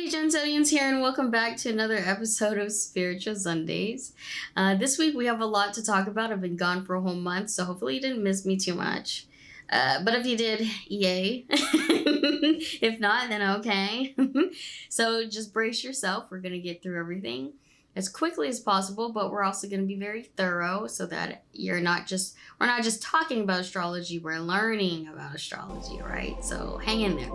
everybody, Joan Zodianz here, and welcome back to another episode of Spiritual Zundayz. This week we have a lot to talk about. I've been gone for a whole month, so hopefully you didn't miss me too much. But if you did, yay. If not, then okay. So just brace yourself. We're going to get through everything as quickly as possible, but we're also going to be very thorough so that we're not just talking about astrology, we're learning about astrology, right? So hang in there.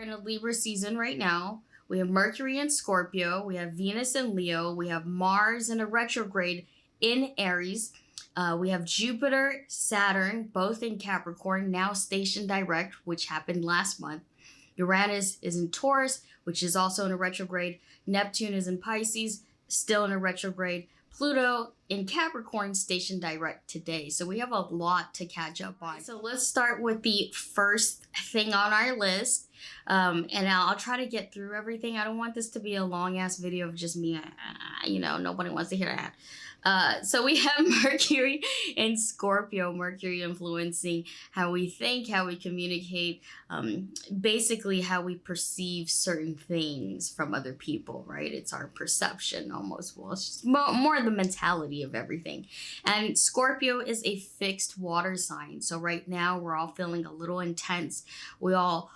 In a Libra season right now. We have Mercury in Scorpio, we have Venus in Leo, we have Mars in a retrograde in Aries, we have Jupiter, Saturn, both in Capricorn, now stationed direct, which happened last month. Uranus is in Taurus, which is also in a retrograde. Neptune is in Pisces, still in a retrograde. Pluto in Capricorn, stationed direct today. So we have a lot to catch up on. So let's start with the first thing on our list. And I'll try to get through everything. I don't want this to be a long ass video of just me. Nobody wants to hear that. So we have Mercury in Scorpio, Mercury influencing how we think, how we communicate, basically how we perceive certain things from other people, right? It's our perception almost. Well, it's just more the mentality of everything. And Scorpio is a fixed water sign. So right now we're all feeling a little intense. We all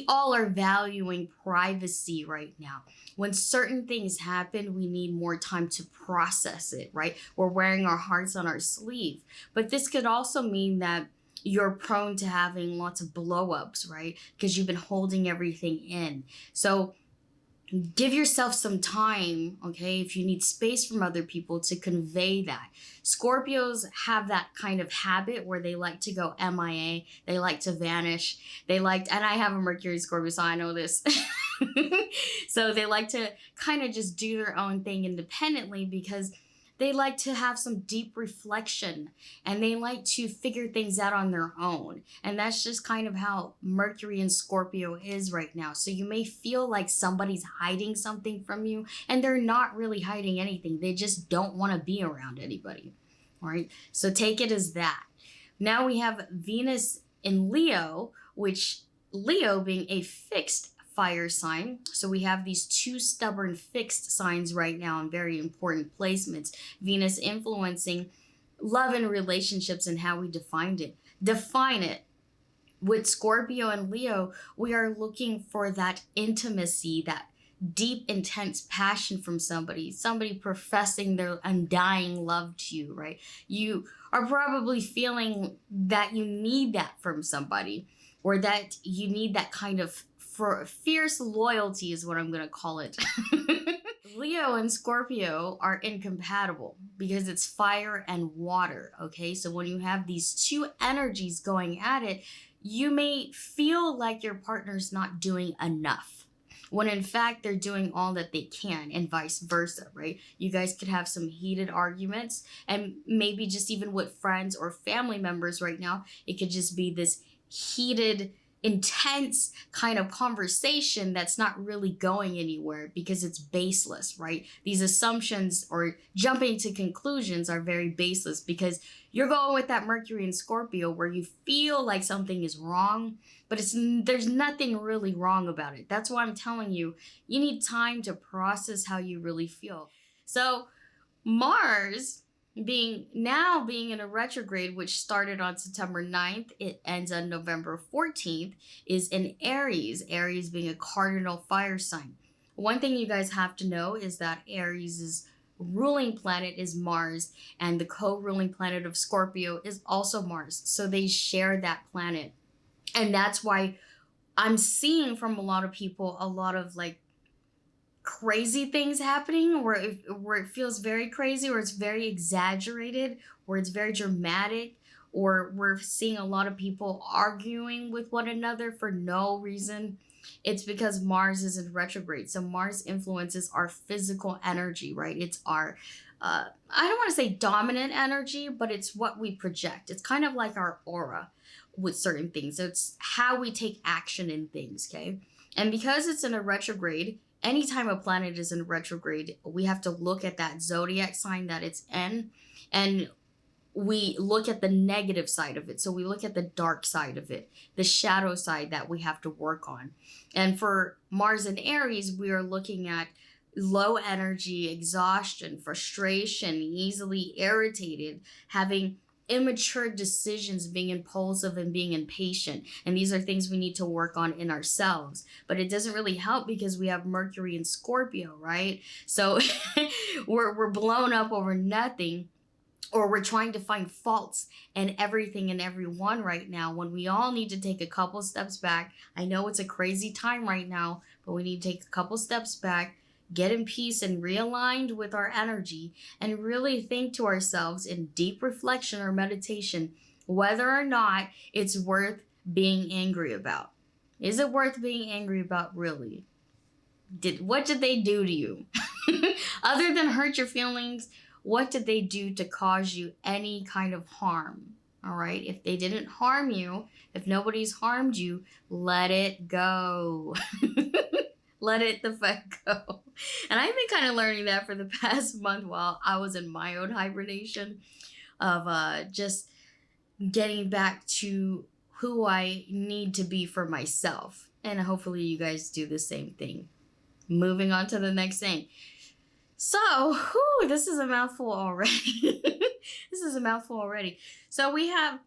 are valuing privacy right now. When certain things happen, we need more time to process it, right? We're wearing our hearts on our sleeve. But this could also mean that you're prone to having lots of blow-ups, right? Because you've been holding everything in. So give yourself some time, okay, if you need space from other people to convey that. Scorpios have that kind of habit where they like to go MIA. They like to vanish. And I have a Mercury Scorpio, so I know this. So they like to kind of just do their own thing independently because they like to have some deep reflection and they like to figure things out on their own. And that's just kind of how Mercury in Scorpio is right now. So you may feel like somebody's hiding something from you and they're not really hiding anything. They just don't want to be around anybody, right? So take it as that. Now we have Venus in Leo, which Leo being a fixed fire sign. So we have these two stubborn fixed signs right now in very important placements. Venus influencing love and relationships and how we define it. With Scorpio and Leo, we are looking for that intimacy, that deep, intense passion from somebody professing their undying love to you, right? You are probably feeling that you need that from somebody, or that you need that kind of fierce loyalty is what I'm going to call it. Leo and Scorpio are incompatible because it's fire and water, okay? So when you have these two energies going at it, you may feel like your partner's not doing enough, when in fact they're doing all that they can, and vice versa, right? You guys could have some heated arguments, and maybe just even with friends or family members right now, it could just be this heated, intense kind of conversation that's not really going anywhere because it's baseless, right? These assumptions or jumping to conclusions are very baseless because you're going with that Mercury in Scorpio where you feel like something is wrong, but there's nothing really wrong about it. That's why I'm telling you, you need time to process how you really feel. So Mars being in a retrograde, which started on September 9th, it ends on November 14th, is in Aries, Aries being a cardinal fire sign. One thing you guys have to know is that Aries' ruling planet is Mars, and the co-ruling planet of Scorpio is also Mars. So they share that planet. And that's why I'm seeing from a lot of people a lot of like crazy things happening where it feels very crazy, or it's very exaggerated, or it's very dramatic, or we're seeing a lot of people arguing with one another for no reason. It's because Mars is in retrograde. So Mars influences our physical energy, right? It's our I don't want to say dominant energy, but it's what we project. It's kind of like our aura with certain things. So it's how we take action in things, okay? And because it's in a retrograde, anytime a planet is in retrograde, we have to look at that zodiac sign that it's in. And we look at the negative side of it. So we look at the dark side of it, the shadow side that we have to work on. And for Mars and Aries, we are looking at low energy, exhaustion, frustration, easily irritated, having immature decisions, being impulsive and being impatient. And these are things we need to work on in ourselves. But it doesn't really help because we have Mercury in Scorpio, right? So we're blown up over nothing, or we're trying to find faults in everything and everyone right now, when we all need to take a couple steps back. I know it's a crazy time right now, but we need to take a couple steps back, get in peace and realigned with our energy, and really think to ourselves in deep reflection or meditation whether or not it's worth being angry about. Is it worth being angry about, really? What did they do to you? Other than hurt your feelings, what did they do to cause you any kind of harm? All right. If they didn't harm you, if nobody's harmed you, let it go. Let it the fuck go. And I've been kind of learning that for the past month while I was in my own hibernation, of just getting back to who I need to be for myself. And hopefully you guys do the same thing. Moving on to the next thing. So, this is a mouthful already. This is a mouthful already. So we have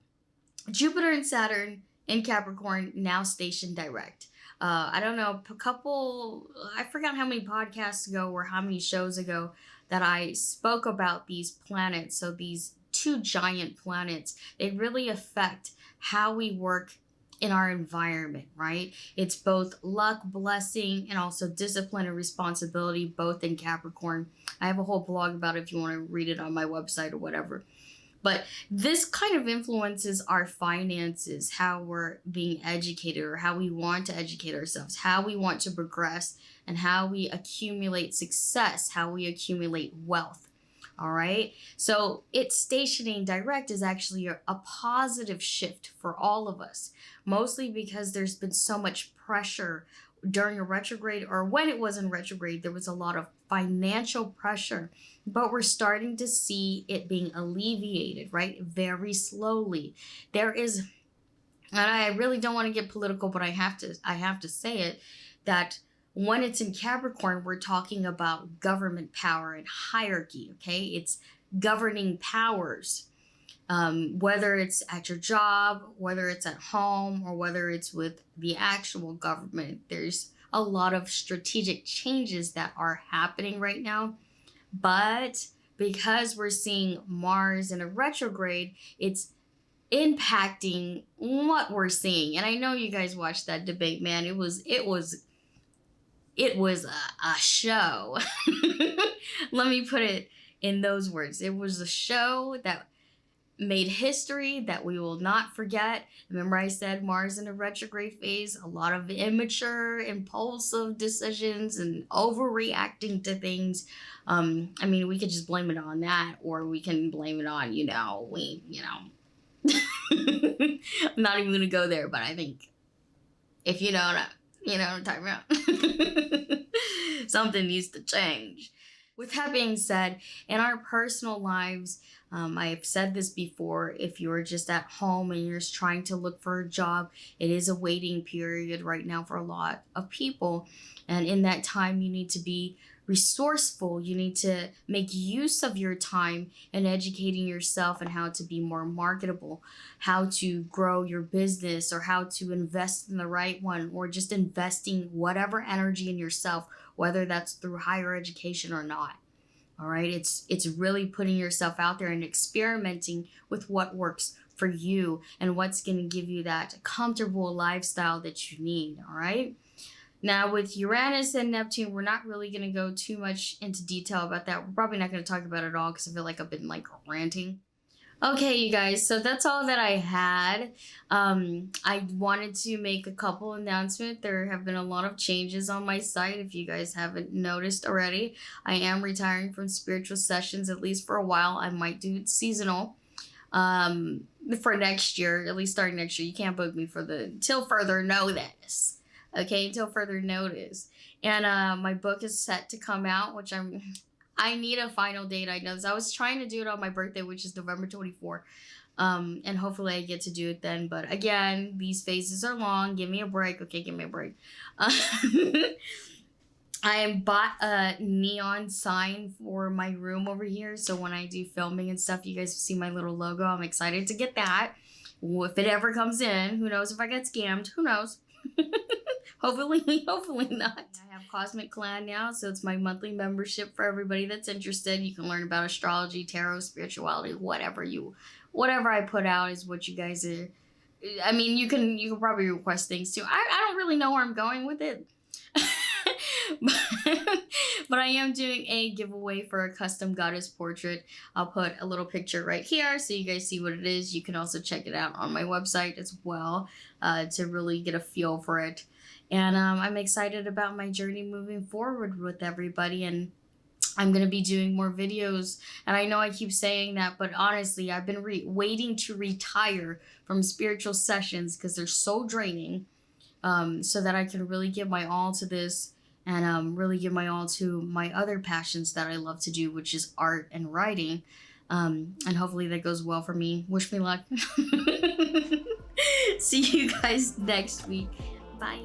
Jupiter and Saturn in Capricorn now stationed direct. I don't know, I forgot how many podcasts ago or how many shows ago that I spoke about these planets. So these two giant planets, they really affect how we work in our environment, right? It's both luck, blessing, and also discipline and responsibility, both in Capricorn. I have a whole blog about it if you want to read it on my website or whatever. But this kind of influences our finances, how we're being educated or how we want to educate ourselves, how we want to progress, and how we accumulate success, how we accumulate wealth. All right. So it's stationing direct is actually a positive shift for all of us, mostly because there's been so much pressure during a retrograde, or when it was in retrograde, there was a lot of financial pressure, but we're starting to see it being alleviated, right? Very slowly. There is, and I really don't want to get political, but I have to say it, that when it's in Capricorn, we're talking about government power and hierarchy, okay? It's governing powers. Whether it's at your job, whether it's at home, or whether it's with the actual government, there's a lot of strategic changes that are happening right now. But because we're seeing Mars in a retrograde, it's impacting what we're seeing. And I know you guys watched that debate, man. It was a show. Let me put it in those words. It was a show that made history that we will not forget. Remember I said Mars in a retrograde phase, a lot of immature, impulsive decisions and overreacting to things. I mean, we could just blame it on that, or we can blame it on, I'm not even gonna go there, but I think if you know what I'm talking about. Something needs to change. With that being said, in our personal lives, I've said this before, if you're just at home and you're just trying to look for a job, it is a waiting period right now for a lot of people. And in that time, you need to be resourceful. You need to make use of your time in educating yourself and how to be more marketable, how to grow your business, or how to invest in the right one, or just investing whatever energy in yourself, whether that's through higher education or not. All right. It's really putting yourself out there and experimenting with what works for you and what's going to give you that comfortable lifestyle that you need. All right. Now, with Uranus and Neptune, we're not really going to go too much into detail about that. We're probably not going to talk about it all because I feel like I've been ranting. Okay, you guys, so that's all that I had. I wanted to make a couple announcements. There have been a lot of changes on my site, if you guys haven't noticed already. I am retiring from spiritual sessions, at least for a while. I might do it seasonal for next year, at least starting next year. You can't book me till further notice. Okay, until further notice. And my book is set to come out, which I'm I need a final date. I know this. I was trying to do it on my birthday, which is November 24th. And hopefully I get to do it then. But again, these phases are long. Give me a break. Okay, give me a break. I bought a neon sign for my room over here. So when I do filming and stuff, you guys see my little logo. I'm excited to get that. If it ever comes in, who knows if I get scammed? Who knows? hopefully not. I have Cosmic Clan now, so it's my monthly membership for everybody that's interested. You can learn about astrology, tarot, spirituality, whatever I put out is what you guys are. I mean, you can probably request things too. I don't really know where I'm going with it. But I am doing a giveaway for a custom goddess portrait. I'll put a little picture right here so you guys see what it is. You can also check it out on my website as well to really get a feel for it. And I'm excited about my journey moving forward with everybody, and I'm going to be doing more videos. And I know I keep saying that, but honestly, I've been waiting to retire from spiritual sessions because they're so draining, so that I can really give my all to this and really give my all to my other passions that I love to do, which is art and writing. And hopefully that goes well for me. Wish me luck. See you guys next week. Bye.